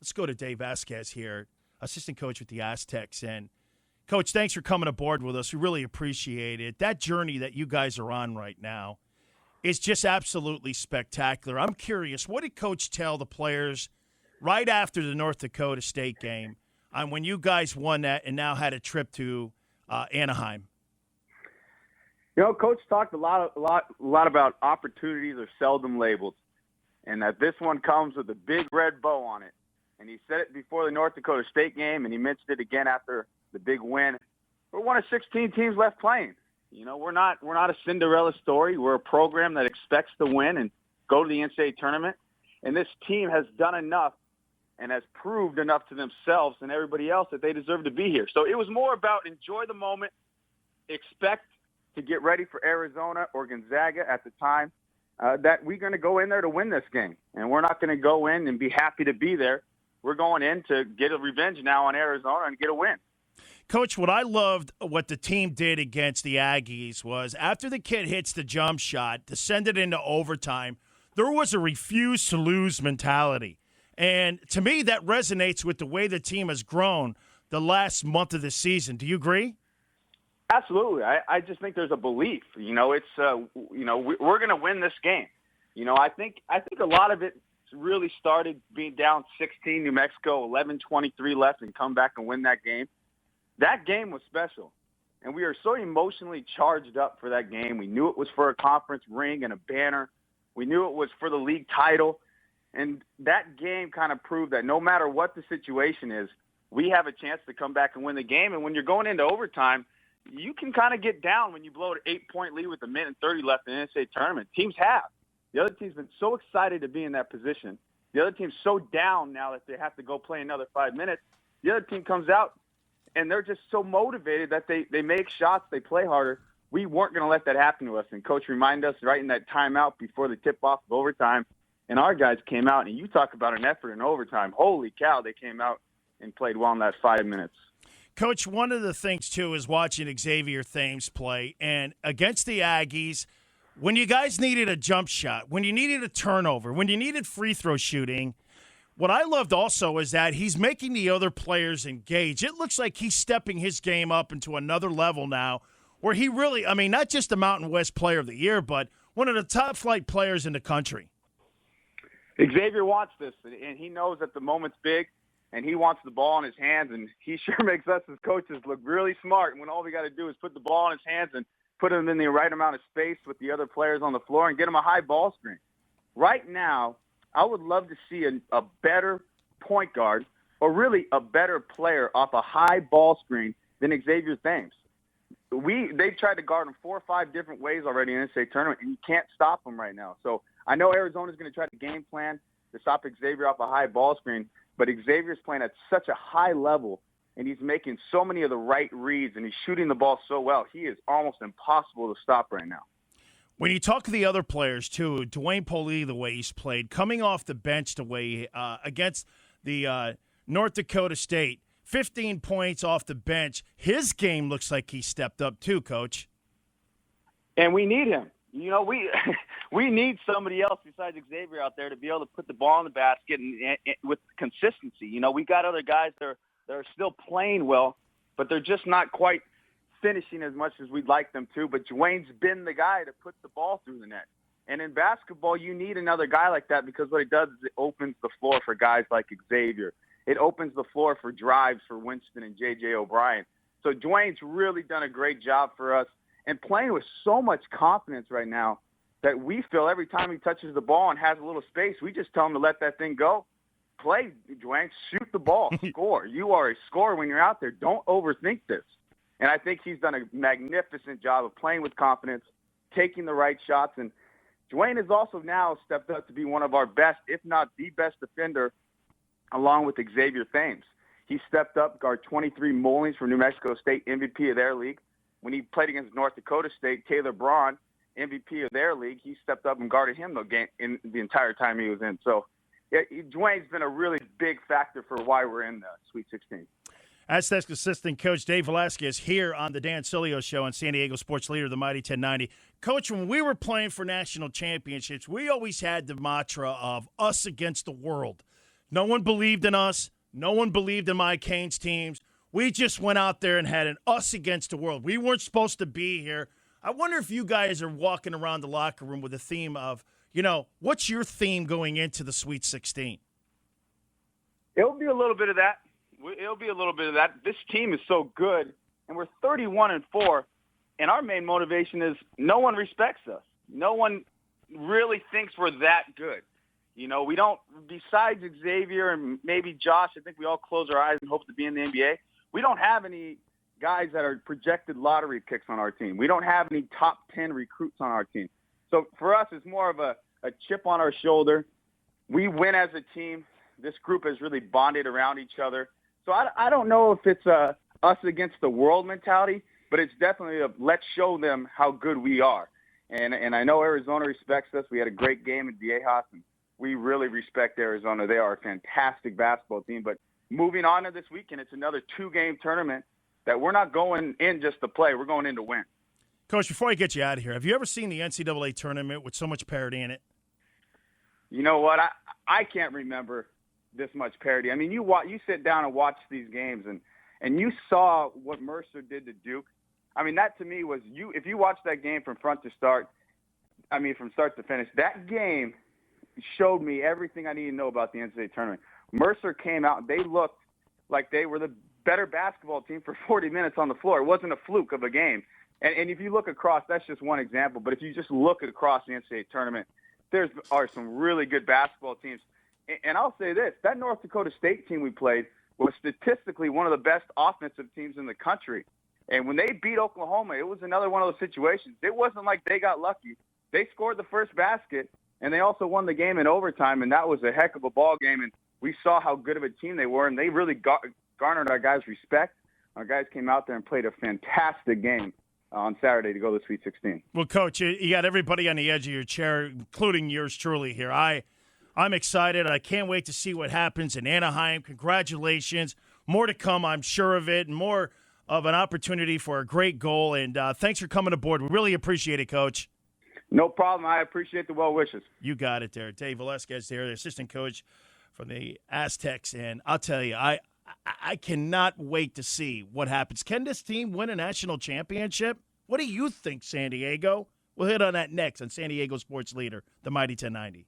Let's go to Dave Velasquez here, assistant coach with the Aztecs. And, Coach, thanks for coming aboard with us. We really appreciate it. That journey that you guys are on right now is just absolutely spectacular. I'm curious, what did Coach tell the players right after the North Dakota State game when you guys won that and now had a trip to Anaheim? Coach talked a lot about opportunities are seldom labeled, and that this one comes with a big red bow on it. And he said it before the North Dakota State game, and he mentioned it again after the big win. We're one of 16 teams left playing. We're not a Cinderella story. We're a program that expects to win and go to the NCAA tournament. And this team has done enough and has proved enough to themselves and everybody else that they deserve to be here. So it was more about enjoy the moment, expect to get ready for Arizona or Gonzaga at the time, that we're going to go in there to win this game. And we're not going to go in and be happy to be there. We're going in to get a revenge now on Arizona and get a win. Coach, what I loved what the team did against the Aggies was after the kid hits the jump shot to send it into overtime, there was a refuse-to-lose mentality. And to me, that resonates with the way the team has grown the last month of the season. Do you agree? Absolutely. I just think there's a belief. We're going to win this game. I think a lot of it really started being down 16, New Mexico, 11:23 left, and come back and win that game. That game was special, and we are so emotionally charged up for that game. We knew it was for a conference ring and a banner. We knew it was for the league title, and that game kind of proved that no matter what the situation is, we have a chance to come back and win the game. And when you're going into overtime, you can kind of get down when you blow an 8-point lead with a minute and 30 left in the NCAA tournament. Teams have. The other team's been so excited to be in that position. The other team's so down now that they have to go play another 5 minutes. The other team comes out, and they're just so motivated that they make shots, they play harder. We weren't going to let that happen to us. And Coach reminded us right in that timeout before the tip-off of overtime, and our guys came out, and you talk about an effort in overtime. Holy cow, they came out and played well in that 5 minutes. Coach, one of the things, too, is watching Xavier Thames play. And against the Aggies, when you guys needed a jump shot, when you needed a turnover, when you needed free throw shooting, what I loved also is that he's making the other players engage. It looks like he's stepping his game up into another level now where he really, not just the Mountain West Player of the Year, but one of the top-flight players in the country. Xavier wants this, and he knows that the moment's big. And he wants the ball in his hands, and he sure makes us as coaches look really smart when all we got to do is put the ball in his hands and put him in the right amount of space with the other players on the floor and get him a high ball screen. Right now, I would love to see a better point guard or really a better player off a high ball screen than Xavier Thames. They've tried to guard him 4 or 5 different ways already in the NCAA tournament, and you can't stop him right now. So I know Arizona's going to try to game plan to stop Xavier off a high ball screen, but Xavier's playing at such a high level, and he's making so many of the right reads, and he's shooting the ball so well. He is almost impossible to stop right now. When you talk to the other players, too, Dwayne Polee, the way he's played, coming off the bench the way against the North Dakota State, 15 points off the bench. His game looks like he stepped up, too, Coach. And we need him. We need somebody else besides Xavier out there to be able to put the ball in the basket and with consistency. We got other guys that are still playing well, but they're just not quite finishing as much as we'd like them to. But Dwayne's been the guy to put the ball through the net. And in basketball, you need another guy like that because what it does is it opens the floor for guys like Xavier. It opens the floor for drives for Winston and J.J. O'Brien. So Dwayne's really done a great job for us and playing with so much confidence right now that we feel every time he touches the ball and has a little space, we just tell him to let that thing go. Play, Dwayne. Shoot the ball. Score. You are a scorer when you're out there. Don't overthink this. And I think he's done a magnificent job of playing with confidence, taking the right shots. And Dwayne has also now stepped up to be one of our best, if not the best defender, along with Xavier Thames. He stepped up, guard 23 Mullings from New Mexico State, MVP of their league. When he played against North Dakota State, Taylor Braun, MVP of their league, he stepped up and guarded him the game in the entire time he was in. So Dwayne's been a really big factor for why we're in the Sweet 16. Aztecs assistant coach Dave Velasquez here on the Dan Sileo Show on San Diego Sports Leader, the Mighty 1090. Coach, when we were playing for national championships, we always had the mantra of us against the world. No one believed in us. No one believed in my Canes teams. We just went out there and had an us against the world. We weren't supposed to be here. I wonder if you guys are walking around the locker room with a theme of, what's your theme going into the Sweet 16? It'll be a little bit of that. This team is so good, and we're 31-4, and our main motivation is no one respects us. No one really thinks we're that good. We don't, besides Xavier and maybe Josh, I think we all close our eyes and hope to be in the NBA. We don't have any guys that are projected lottery picks on our team. We don't have any top 10 recruits on our team. So for us, it's more of a chip on our shoulder. We win as a team. This group has really bonded around each other. So I don't know if it's a us against the world mentality, but it's definitely a let's show them how good we are. And I know Arizona respects us. We had a great game at Viejas, and we really respect Arizona. They are a fantastic basketball team. But moving on to this weekend, it's another 2-game tournament that we're not going in just to play. We're going in to win. Coach, before I get you out of here, have you ever seen the NCAA tournament with so much parity in it? You know what? I can't remember this much parity. I mean, you sit down and watch these games, and you saw what Mercer did to Duke. I mean, that to me was if you watch that game from start to finish, that game showed me everything I need to know about the NCAA tournament. Mercer came out, and they looked like they were the better basketball team for 40 minutes on the floor. It wasn't a fluke of a game. And if you look across, that's just one example, but if you just look across the NCAA tournament, there are some really good basketball teams. And I'll say this, that North Dakota State team we played was statistically one of the best offensive teams in the country. And when they beat Oklahoma, it was another one of those situations. It wasn't like they got lucky. They scored the first basket, and they also won the game in overtime, and that was a heck of a ball game. And we saw how good of a team they were, and they really garnered our guys' respect. Our guys came out there and played a fantastic game on Saturday to go to the Sweet 16. Well, Coach, you got everybody on the edge of your chair, including yours truly here. I'm excited. I can't wait to see what happens in Anaheim. Congratulations. More to come, I'm sure of it, and more of an opportunity for a great goal. And thanks for coming aboard. We really appreciate it, Coach. No problem. I appreciate the well wishes. You got it there. Dave Velasquez there, the assistant coach from the Aztecs. And I'll tell you, I cannot wait to see what happens. Can this team win a national championship? What do you think, San Diego? We'll hit on that next on San Diego Sports Leader, the Mighty 1090.